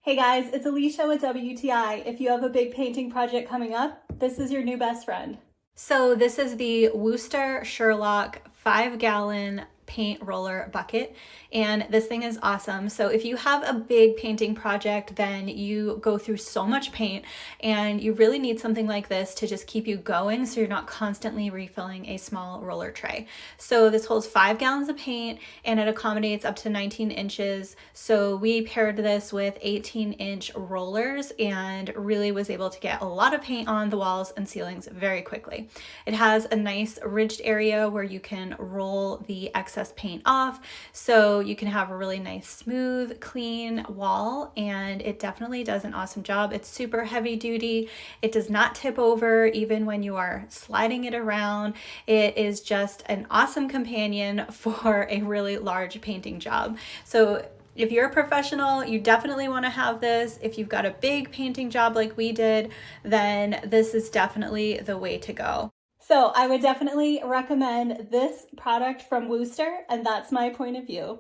Hey guys, it's Alicia with WTI. If you have a big painting project coming up, this is your new best friend. So this is the Wooster Sherlock 5-gallon paint roller bucket, and this thing is awesome. So if you have a big painting project, then you go through so much paint and you really need something like this to just keep you going so you're not constantly refilling a small roller tray. So this holds 5 gallons of paint and it accommodates up to 19 inches. So we paired this with 18-inch rollers and really was able to get a lot of paint on the walls and ceilings very quickly. It has a nice ridged area where you can roll the excess paint off, so you can have a really nice smooth clean wall, and it definitely does an awesome job. It's super heavy duty. It does not tip over even when you are sliding it around. It is just an awesome companion for a really large painting job. So if you're a professional, you definitely want to have this. If you've got a big painting job like we did, then this is definitely the way to go. So I would definitely recommend this product from Wooster, and that's my point of view.